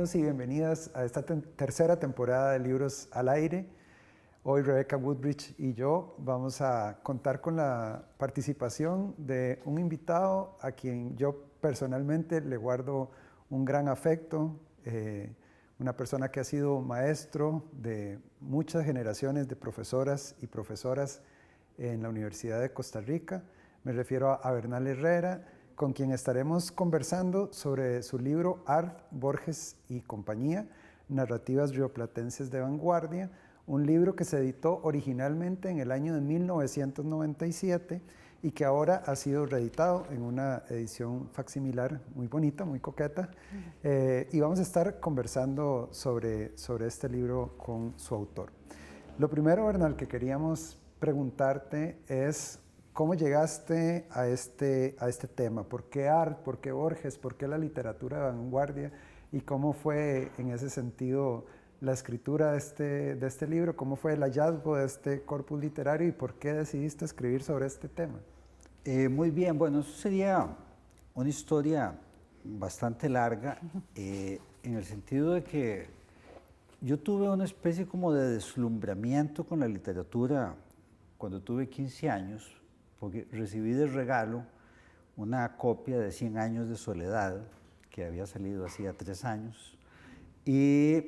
bienvenidos y bienvenidas a esta tercera temporada de Libros al Aire. Hoy Rebecca Woodbridge y yo vamos a contar con la participación de un invitado a quien yo personalmente le guardo un gran afecto, una persona que ha sido maestro de muchas generaciones de profesoras y profesoras en la Universidad de Costa Rica. Me refiero a Bernal Herrera, con quien estaremos conversando sobre su libro Art, Borges y compañía, Narrativas Rioplatenses de Vanguardia, un libro que se editó originalmente en el año de 1997 y que ahora ha sido reeditado en una edición facsimilar muy bonita, muy coqueta. Y vamos a estar conversando sobre este libro con su autor. Lo primero, Bernal, que queríamos preguntarte es ¿cómo llegaste a este tema? ¿Por qué Art? ¿Por qué Borges? ¿Por qué la literatura de vanguardia? ¿Y cómo fue en ese sentido la escritura de este libro? ¿Cómo fue el hallazgo de este corpus literario y por qué decidiste escribir sobre este tema? Muy bien, bueno, eso sería una historia bastante larga, en el sentido de que yo tuve una especie como de deslumbramiento con la literatura cuando tuve 15 años, porque recibí de regalo una copia de 100 años de soledad, que había salido hacía 3 años, y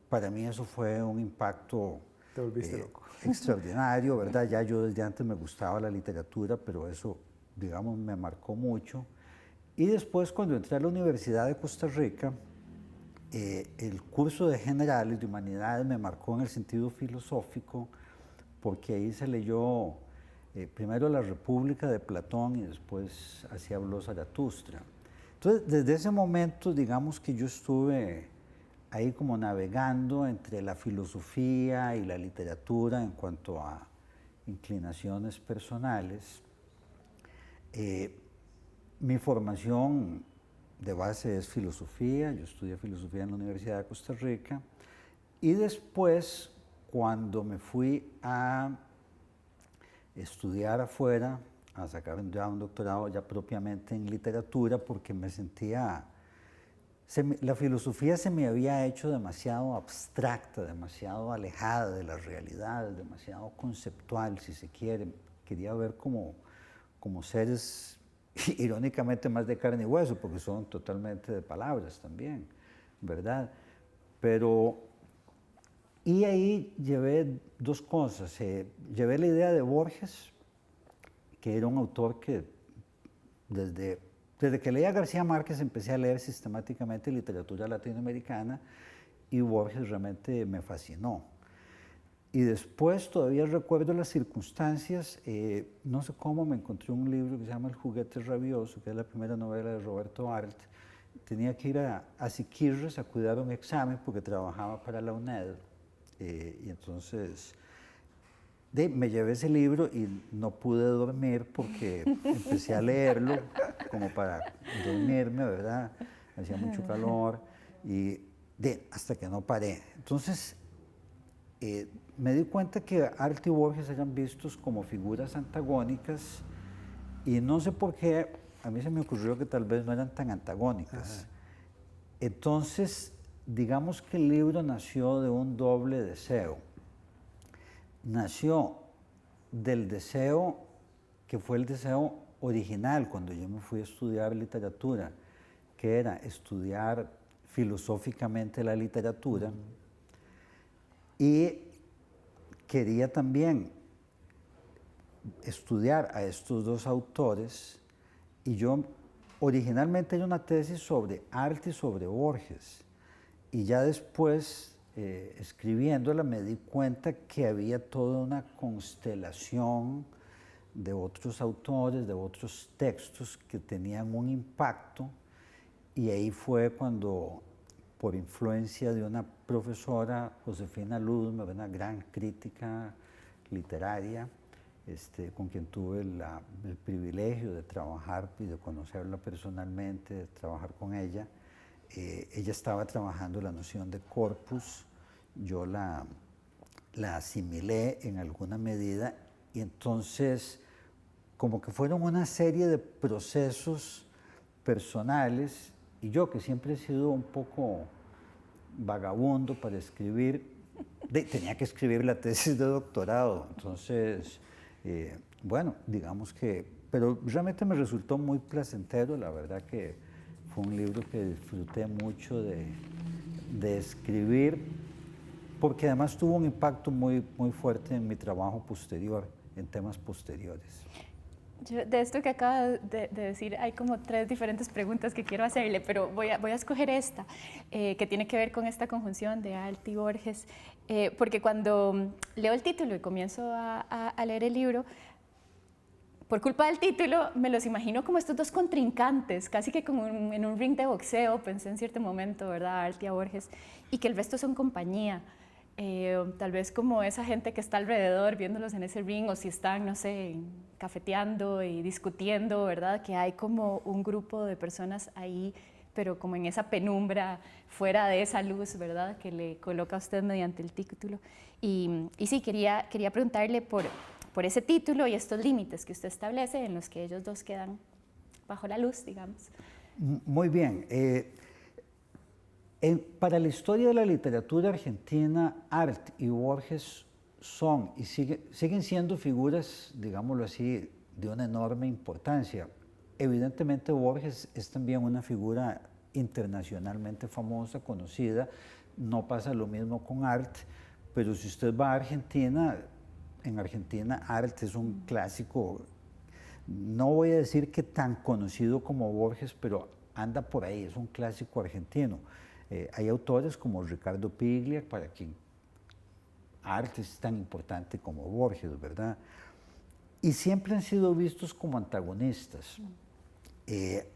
para mí eso fue un impacto Te volviste loco. extraordinario, ¿verdad? Ya yo desde antes me gustaba la literatura, pero eso, digamos, me marcó mucho. Y después, cuando entré a la Universidad de Costa Rica, el curso de Generales de Humanidades me marcó en el sentido filosófico, porque ahí se leyó primero La República de Platón y después Así habló Zaratustra. Entonces, desde ese momento, digamos que yo estuve ahí como navegando entre la filosofía y la literatura en cuanto a inclinaciones personales. Mi formación de base es filosofía, yo estudié filosofía en la Universidad de Costa Rica y después, cuando me fui a estudiar afuera, a sacar ya un doctorado ya propiamente en literatura, porque me sentía, la filosofía se me había hecho demasiado abstracta, demasiado alejada de la realidad, demasiado conceptual, si se quiere. Quería ver como seres irónicamente más de carne y hueso, porque son totalmente de palabras también, ¿verdad? Y ahí llevé dos cosas. Llevé la idea de Borges, que era un autor que desde que leía a García Márquez empecé a leer sistemáticamente literatura latinoamericana y Borges realmente me fascinó. Y después todavía recuerdo las circunstancias, no sé cómo me encontré un libro que se llama El juguete rabioso, que es la primera novela de Roberto Arlt. Tenía que ir a Siquirres a cuidar un examen porque trabajaba para la UNED. Y entonces me llevé ese libro y no pude dormir porque empecé a leerlo como para dormirme, ¿verdad? Hacía mucho calor y hasta que no paré. Entonces me di cuenta que Arlt y Borges eran vistos como figuras antagónicas y no sé por qué, a mí se me ocurrió que tal vez no eran tan antagónicas. Ajá. Entonces, digamos que el libro nació de un doble deseo. Nació del deseo que fue el deseo original cuando yo me fui a estudiar literatura, que era estudiar filosóficamente la literatura, y quería también estudiar a estos dos autores, y yo originalmente era una tesis sobre Arlt y sobre Borges, y ya después, escribiéndola, me di cuenta que había toda una constelación de otros autores, de otros textos que tenían un impacto, y ahí fue cuando, por influencia de una profesora, Josefina Ludma, una gran crítica literaria, con quien tuve el privilegio de trabajar y de conocerla personalmente, de trabajar con ella. Ella estaba trabajando la noción de corpus, yo la asimilé en alguna medida y entonces como que fueron una serie de procesos personales y yo que siempre he sido un poco vagabundo para escribir. Tenía que escribir la tesis de doctorado, entonces, bueno, digamos que, pero realmente me resultó muy placentero, la verdad que fue un libro que disfruté mucho de escribir, porque además tuvo un impacto muy, muy fuerte en mi trabajo posterior, en temas posteriores. Yo, de esto que acaba de decir, hay como 3 diferentes preguntas que quiero hacerle, pero voy a escoger esta, que tiene que ver con esta conjunción de Arlt y Borges, porque cuando leo el título y comienzo a leer el libro, por culpa del título me los imagino como estos 2 contrincantes, casi que como en un ring de boxeo, pensé en cierto momento, ¿verdad? Arlt y a Borges, y que el resto son compañía. Tal vez como esa gente que está alrededor viéndolos en ese ring, o si están, no sé, cafeteando y discutiendo, ¿verdad? Que hay como un grupo de personas ahí, pero como en esa penumbra, fuera de esa luz, ¿verdad? Que le coloca a usted mediante el título. Y sí, quería preguntarle por ese título y estos límites que usted establece en los que ellos 2 quedan bajo la luz, digamos. Muy bien. Para la historia de la literatura argentina, Arlt y Borges son y siguen siendo figuras, digámoslo así, de una enorme importancia. Evidentemente Borges es también una figura internacionalmente famosa, conocida. No pasa lo mismo con Arlt, pero si usted va a Argentina, en Argentina Arlt es un clásico, no voy a decir que tan conocido como Borges, pero anda por ahí, es un clásico argentino. Hay autores como Ricardo Piglia, para quien Arlt es tan importante como Borges, ¿verdad? Y siempre han sido vistos como antagonistas.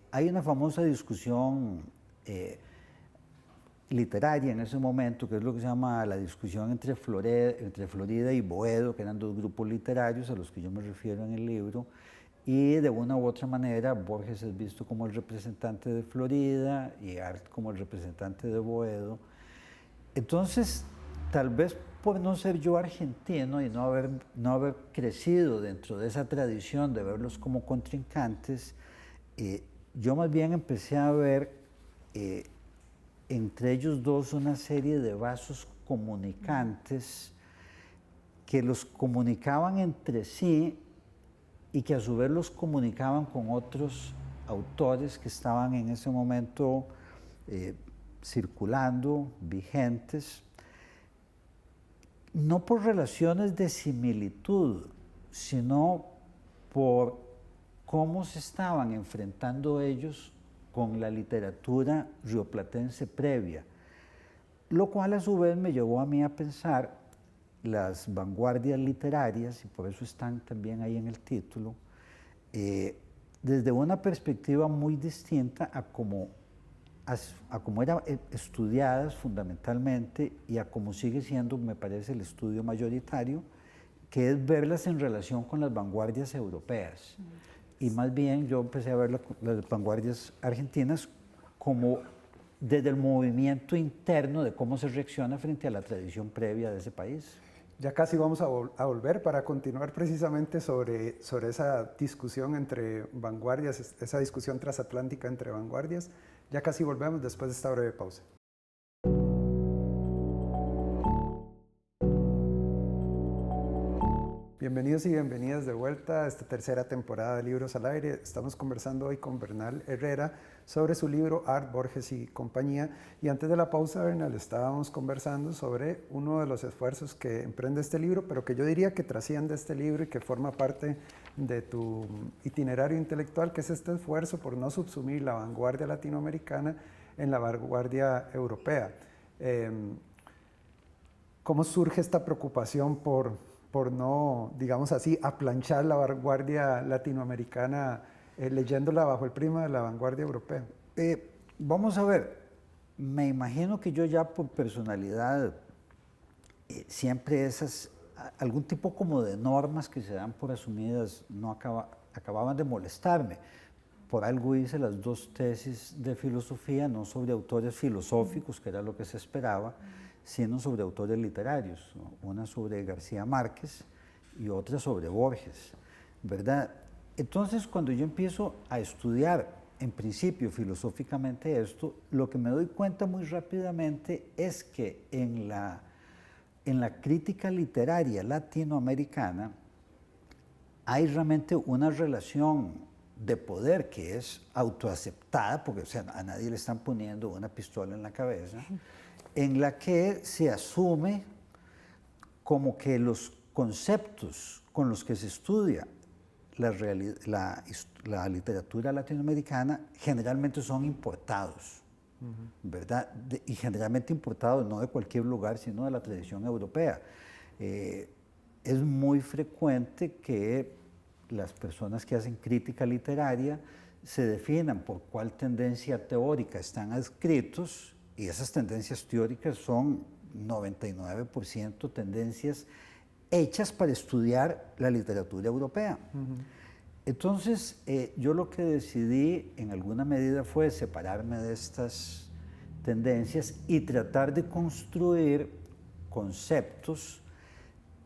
Hay una famosa discusión literaria en ese momento, que es lo que se llama la discusión entre Florida y Boedo, que eran 2 grupos literarios a los que yo me refiero en el libro, y de una u otra manera Borges es visto como el representante de Florida y Arlt como el representante de Boedo. Entonces, tal vez por no ser yo argentino y no haber crecido dentro de esa tradición de verlos como contrincantes, yo más bien empecé a ver entre ellos 2 una serie de vasos comunicantes que los comunicaban entre sí y que a su vez los comunicaban con otros autores que estaban en ese momento circulando, vigentes, no por relaciones de similitud, sino por cómo se estaban enfrentando ellos con la literatura rioplatense previa, lo cual a su vez me llevó a mí a pensar las vanguardias literarias, y por eso están también ahí en el título, desde una perspectiva muy distinta a cómo eran estudiadas fundamentalmente y a cómo sigue siendo, me parece, el estudio mayoritario, que es verlas en relación con las vanguardias europeas. Y más bien yo empecé a ver las vanguardias argentinas como desde el movimiento interno de cómo se reacciona frente a la tradición previa de ese país. Ya casi vamos a volver para continuar precisamente sobre esa discusión entre vanguardias, esa discusión transatlántica entre vanguardias. Ya casi volvemos después de esta breve pausa. Bienvenidos y bienvenidas de vuelta a esta tercera temporada de Libros al Aire. Estamos conversando hoy con Bernal Herrera sobre su libro Arlt, Borges y compañía. Y antes de la pausa, Bernal, estábamos conversando sobre uno de los esfuerzos que emprende este libro, pero que yo diría que trasciende este libro y que forma parte de tu itinerario intelectual, que es este esfuerzo por no subsumir la vanguardia latinoamericana en la vanguardia europea. ¿Cómo surge esta preocupación por no, digamos así, aplanchar la vanguardia latinoamericana leyéndola bajo el prisma de la vanguardia europea? Vamos a ver, me imagino que yo ya por personalidad, siempre algún tipo como de normas que se dan por asumidas no acababan de molestarme. Por algo hice las 2 tesis de filosofía, no sobre autores filosóficos, que era lo que se esperaba, sino sobre autores literarios, una sobre García Márquez y otra sobre Borges, ¿verdad? Entonces, cuando yo empiezo a estudiar en principio filosóficamente esto, lo que me doy cuenta muy rápidamente es que en la crítica literaria latinoamericana hay realmente una relación de poder que es autoaceptada, porque o sea, a nadie le están poniendo una pistola en la cabeza, en la que se asume como que los conceptos con los que se estudia la literatura latinoamericana generalmente son importados, ¿verdad? Y generalmente importados no de cualquier lugar, sino de la tradición europea. Es muy frecuente que las personas que hacen crítica literaria se definan por cuál tendencia teórica están adscritos, y esas tendencias teóricas son 99% tendencias hechas para estudiar la literatura europea. Entonces, yo lo que decidí en alguna medida fue separarme de estas tendencias y tratar de construir conceptos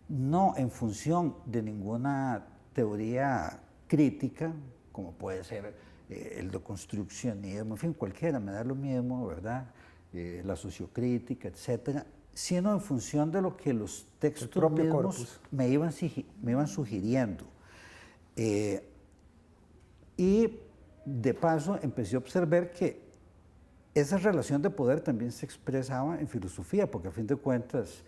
no en función de ninguna teoría crítica, como puede ser el deconstruccionismo, en fin, cualquiera, me da lo mismo, ¿verdad? La sociocrítica, etcétera, sino en función de lo que los textos mismos me iban sugiriendo. Y de paso empecé a observar que esa relación de poder también se expresaba en filosofía, porque a fin de cuentas,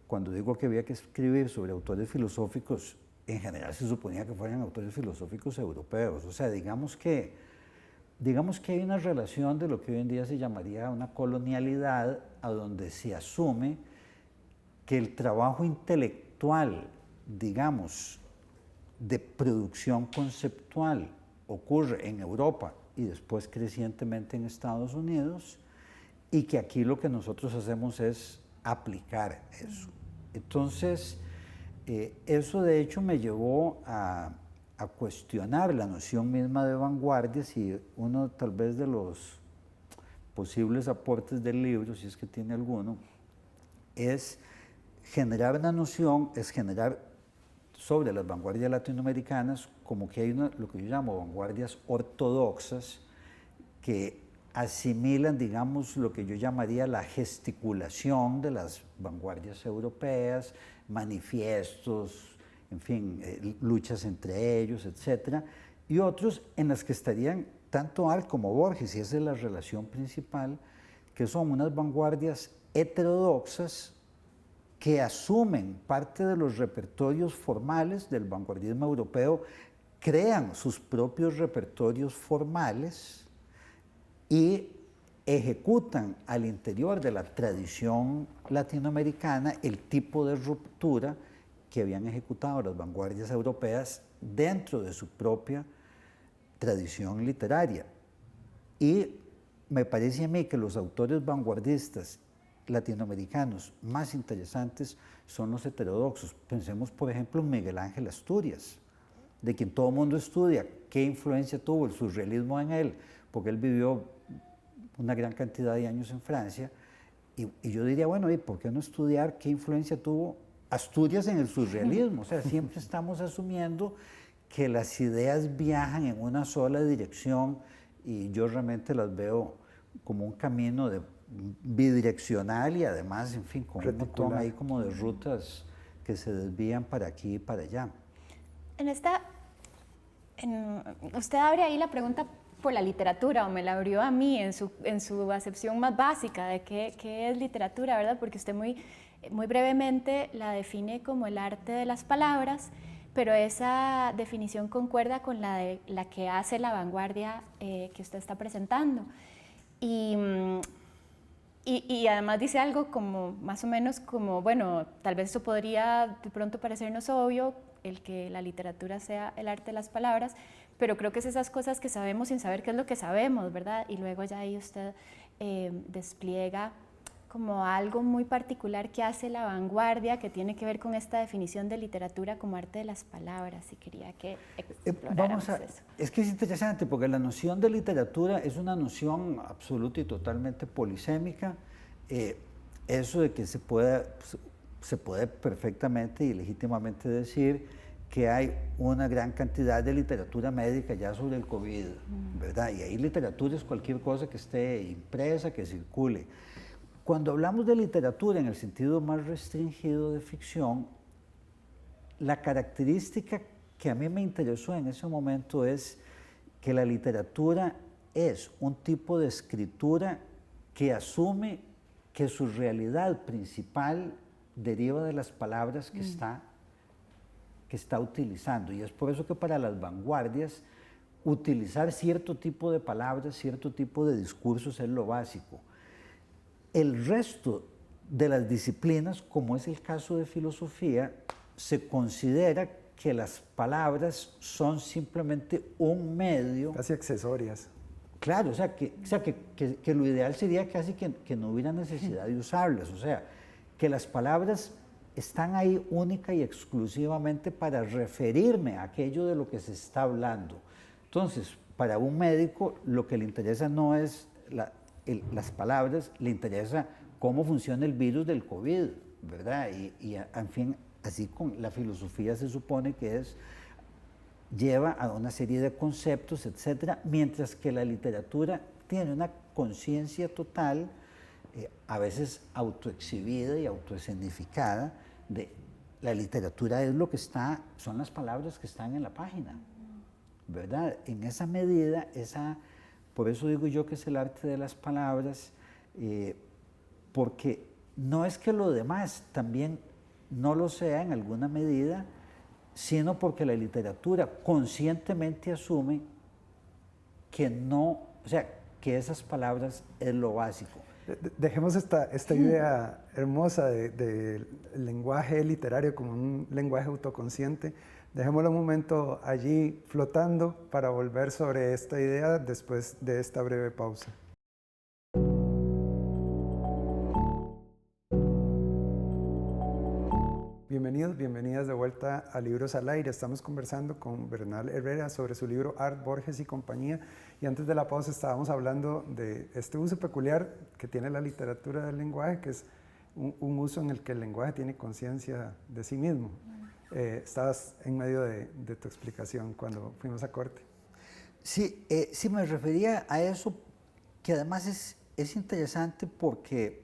cuando digo que había que escribir sobre autores filosóficos, en general se suponía que fueran autores filosóficos europeos. O sea, digamos que hay una relación de lo que hoy en día se llamaría una colonialidad, a donde se asume que el trabajo intelectual, digamos, de producción conceptual ocurre en Europa y después crecientemente en Estados Unidos, y que aquí lo que nosotros hacemos es aplicar eso. Entonces, eso de hecho me llevó a cuestionar la noción misma de vanguardias, y uno tal vez de los posibles aportes del libro, si es que tiene alguno, es generar una noción, es generar sobre las vanguardias latinoamericanas como que hay lo que yo llamo vanguardias ortodoxas que asimilan, digamos, lo que yo llamaría la gesticulación de las vanguardias europeas, manifiestos, en fin, luchas entre ellos, etcétera, y otros en las que estarían tanto Al como Borges, y esa es la relación principal, que son unas vanguardias heterodoxas que asumen parte de los repertorios formales del vanguardismo europeo, crean sus propios repertorios formales y ejecutan al interior de la tradición latinoamericana el tipo de ruptura que habían ejecutado las vanguardias europeas dentro de su propia tradición literaria. Y me parece a mí que los autores vanguardistas latinoamericanos más interesantes son los heterodoxos. Pensemos, por ejemplo, en Miguel Ángel Asturias, de quien todo el mundo estudia qué influencia tuvo el surrealismo en él, porque él vivió una gran cantidad de años en Francia, y yo diría, bueno, ¿y por qué no estudiar qué influencia tuvo Asturias en el surrealismo? O sea, siempre estamos asumiendo que las ideas viajan en una sola dirección, y yo realmente las veo como un camino bidireccional, y además, en fin, con un montón ahí como de rutas que se desvían para aquí y para allá. Usted abre ahí la pregunta por la literatura, o me la abrió a mí en su acepción más básica de qué es literatura, ¿verdad? Porque usted muy brevemente la define como el arte de las palabras, pero esa definición concuerda con la que hace la vanguardia que usted está presentando. Y además dice algo como, más o menos como, bueno, tal vez eso podría de pronto parecernos obvio, el que la literatura sea el arte de las palabras, pero creo que es esas cosas que sabemos sin saber qué es lo que sabemos, ¿verdad? Y luego ya ahí usted despliega como algo muy particular que hace la vanguardia, que tiene que ver con esta definición de literatura como arte de las palabras, y quería que exploráramos eso. Es que es interesante, porque la noción de literatura es una noción absoluta y totalmente polisémica. Eso de que se puede perfectamente y legítimamente decir que hay una gran cantidad de literatura médica ya sobre el COVID, ¿verdad? Y ahí literatura es cualquier cosa que esté impresa, que circule. Cuando hablamos de literatura en el sentido más restringido de ficción, la característica que a mí me interesó en ese momento es que la literatura es un tipo de escritura que asume que su realidad principal deriva de las palabras que está utilizando. Y es por eso que para las vanguardias utilizar cierto tipo de palabras, cierto tipo de discursos es lo básico. El resto de las disciplinas, como es el caso de filosofía, se considera que las palabras son simplemente un medio. Casi accesorias. Claro, o sea, que lo ideal sería casi que no hubiera necesidad de usarlas. O sea, que las palabras están ahí única y exclusivamente para referirme a aquello de lo que se está hablando. Entonces, para un médico lo que le interesa no es las palabras, le interesa cómo funciona el virus del COVID, ¿verdad? Y en fin, así con la filosofía se supone que lleva a una serie de conceptos, etcétera, mientras que la literatura tiene una conciencia total, a veces autoexhibida y autoescenificada, de la literatura es lo que son las palabras que están en la página, ¿verdad? En esa medida, por eso digo yo que es el arte de las palabras, porque no es que lo demás también no lo sea en alguna medida, sino porque la literatura conscientemente asume que que esas palabras es lo básico. Dejemos esta idea hermosa del lenguaje literario como un lenguaje autoconsciente. Dejémoslo un momento allí flotando para volver sobre esta idea después de esta breve pausa. Bienvenidos, bienvenidas de vuelta a Libros al Aire. Estamos conversando con Bernal Herrera sobre su libro Art, Borges y compañía. Y antes de la pausa estábamos hablando de este uso peculiar que tiene la literatura del lenguaje, que es un uso en el que el lenguaje tiene conciencia de sí mismo. Estabas en medio de tu explicación cuando fuimos a corte. Sí, sí me refería a eso, que además es interesante porque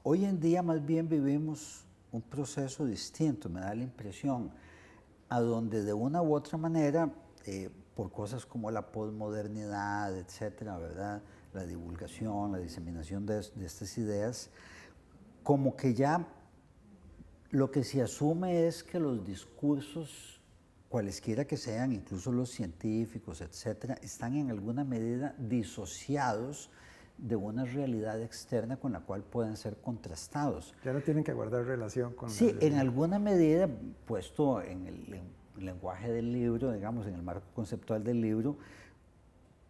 hoy en día más bien vivimos un proceso distinto, me da la impresión, a donde de una u otra manera, por cosas como la posmodernidad, etcétera, ¿verdad? La divulgación, la diseminación de estas ideas, como que ya lo que se asume es que los discursos, cualesquiera que sean, incluso los científicos, etcétera, están en alguna medida disociados de una realidad externa con la cual pueden ser contrastados. Ya no tienen que guardar relación con... Sí, en alguna medida, puesto en el lenguaje del libro, digamos, en el marco conceptual del libro,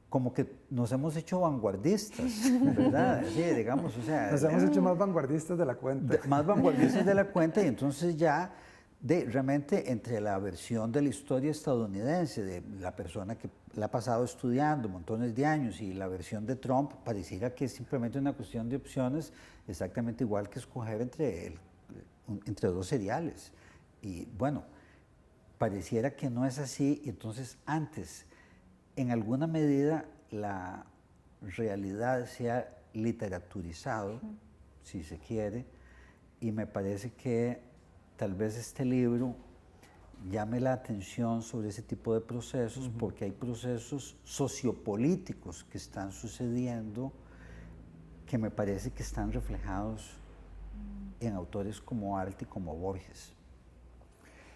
como que nos hemos hecho vanguardistas, ¿verdad? Sí, digamos, o sea... Nos hemos hecho más vanguardistas de la cuenta. Más vanguardistas de la cuenta, y entonces ya realmente entre la versión de la historia estadounidense, de la persona que la ha pasado estudiando montones de años, y la versión de Trump, pareciera que es simplemente una cuestión de opciones, exactamente igual que escoger entre dos cereales. Y bueno, pareciera que no es así, y entonces antes, en alguna medida, la realidad se ha literaturizado, si se quiere, y me parece que tal vez este libro llame la atención sobre ese tipo de procesos, porque hay procesos sociopolíticos que están sucediendo que me parece que están reflejados en autores como Arlt y como Borges.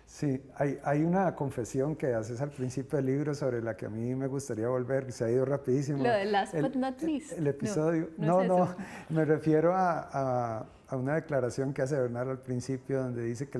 Sí, hay una confesión que haces al principio del libro sobre la que a mí me gustaría volver, se ha ido rapidísimo. Lo de last but not least. El episodio. No, me refiero a una declaración que hace Bernal al principio, donde dice que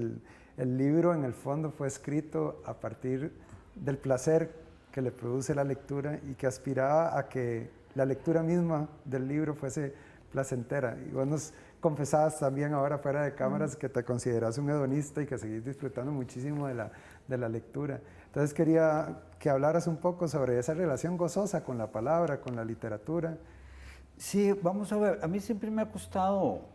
el libro en el fondo fue escrito a partir del placer que le produce la lectura y que aspiraba a que la lectura misma del libro fuese placentera. Y vos nos confesabas también ahora fuera de cámaras que te consideras un hedonista y que seguís disfrutando muchísimo de la lectura. Entonces quería que hablaras un poco sobre esa relación gozosa con la palabra, con la literatura. Sí, vamos a ver, a mí siempre me ha costado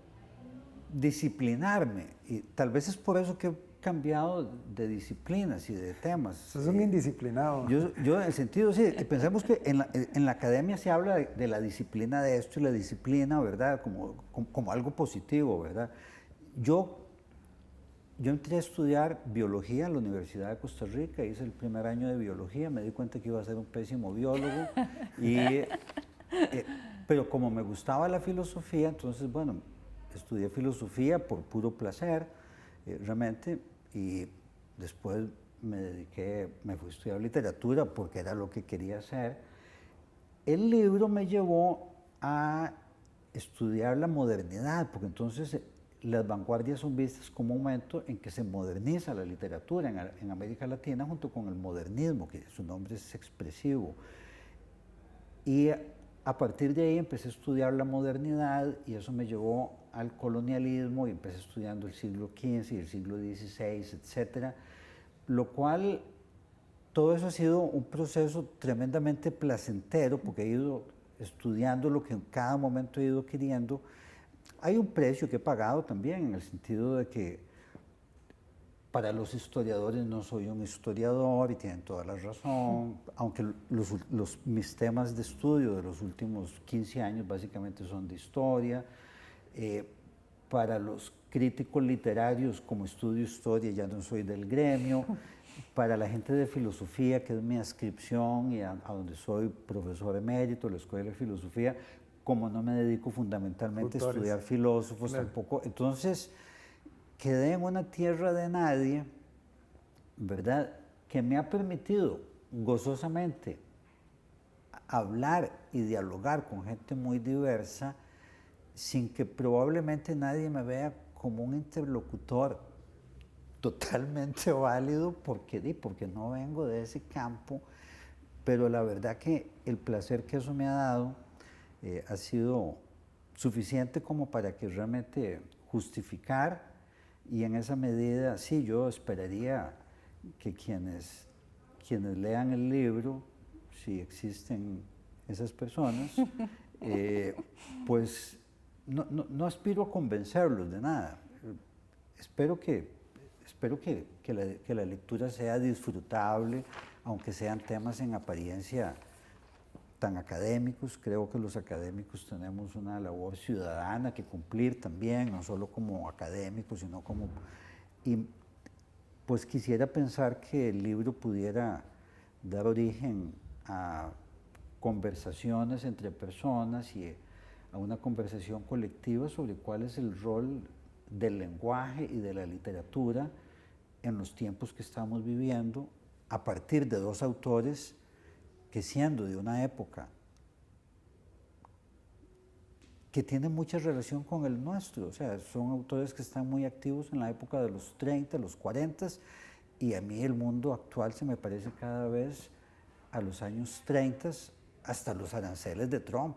disciplinarme, y tal vez es por eso que he cambiado de disciplinas y de temas. Sos un indisciplinado. Yo en el sentido, sí, pensemos que en la academia se habla de la disciplina de esto y la disciplina, ¿verdad? Como algo positivo, ¿verdad? Yo entré a estudiar biología en la Universidad de Costa Rica, hice el primer año de biología, me di cuenta que iba a ser un pésimo biólogo, pero como me gustaba la filosofía, entonces, bueno, estudié filosofía por puro placer, realmente, y después me fui a estudiar literatura porque era lo que quería hacer. El libro me llevó a estudiar la modernidad, porque entonces las vanguardias son vistas como un momento en que se moderniza la literatura en América Latina junto con el modernismo, que su nombre es expresivo. Y a partir de ahí empecé a estudiar la modernidad y eso me llevó al colonialismo y empecé estudiando el siglo XV y el siglo XVI, etcétera, lo cual todo eso ha sido un proceso tremendamente placentero porque he ido estudiando lo que en cada momento he ido queriendo. Hay un precio que he pagado también en el sentido de que para los historiadores no soy un historiador y tienen toda la razón, aunque mis temas de estudio de los últimos 15 años básicamente son de historia. Para los críticos literarios como estudio historia ya no soy del gremio. Para la gente de filosofía, que es mi adscripción y a donde soy profesor emérito de la Escuela de Filosofía, como no me dedico fundamentalmente a estudiar filósofos tampoco, entonces quedé en una tierra de nadie, ¿verdad? Que me ha permitido gozosamente hablar y dialogar con gente muy diversa sin que probablemente nadie me vea como un interlocutor totalmente válido porque no vengo de ese campo, pero la verdad que el placer que eso me ha dado ha sido suficiente como para que realmente justificar y en esa medida sí, yo esperaría que quienes lean el libro, si existen esas personas, pues no aspiro a convencerlos de nada. Espero que la lectura sea disfrutable, aunque sean temas en apariencia tan académicos. Creo que los académicos tenemos una labor ciudadana que cumplir también, no solo como académicos, sino como... Y pues quisiera pensar que el libro pudiera dar origen a conversaciones entre personas y a una conversación colectiva sobre cuál es el rol del lenguaje y de la literatura en los tiempos que estamos viviendo, a partir de dos autores que siendo de una época que tiene mucha relación con el nuestro, o sea, son autores que están muy activos en la época de los 30, los 40, y a mí el mundo actual se me parece cada vez a los años 30, hasta los aranceles de Trump.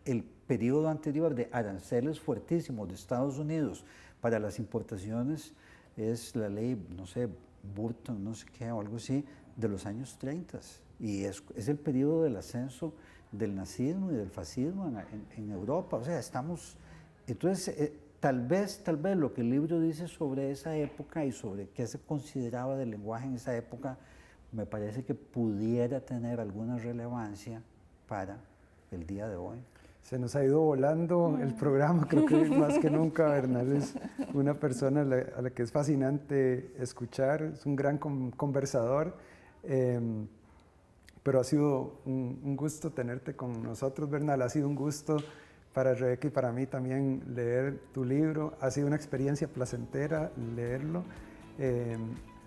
El periodo anterior de aranceles fuertísimos de Estados Unidos para las importaciones es la ley, no sé, Burton, no sé qué, o algo así, de los años 30. Y es el periodo del ascenso del nazismo y del fascismo en Europa. O sea, estamos... Entonces, tal vez lo que el libro dice sobre esa época y sobre qué se consideraba del lenguaje en esa época, me parece que pudiera tener alguna relevancia para el día de hoy. Se nos ha ido volando el programa, creo que más que nunca Bernal es una persona a la que es fascinante escuchar, es un gran conversador, pero ha sido un gusto tenerte con nosotros, Bernal, ha sido un gusto para Rebeca y para mí también leer tu libro, ha sido una experiencia placentera leerlo,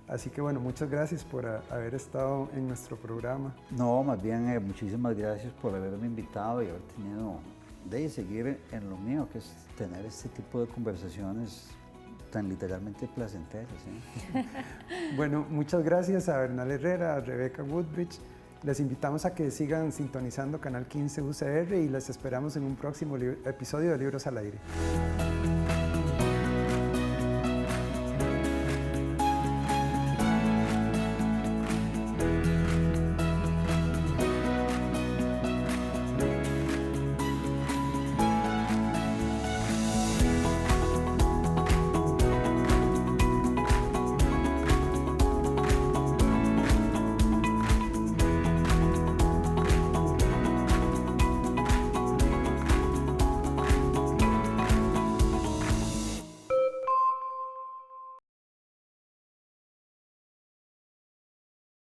así que bueno, muchas gracias por haber estado en nuestro programa. No, más bien muchísimas gracias por haberme invitado y haber tenido de seguir en lo mío, que es tener este tipo de conversaciones tan literalmente placenteras. ¿Sí? Bueno, muchas gracias a Bernal Herrera, a Rebeca Woodbridge. Les invitamos a que sigan sintonizando Canal 15 UCR y les esperamos en un próximo episodio de Libros al Aire.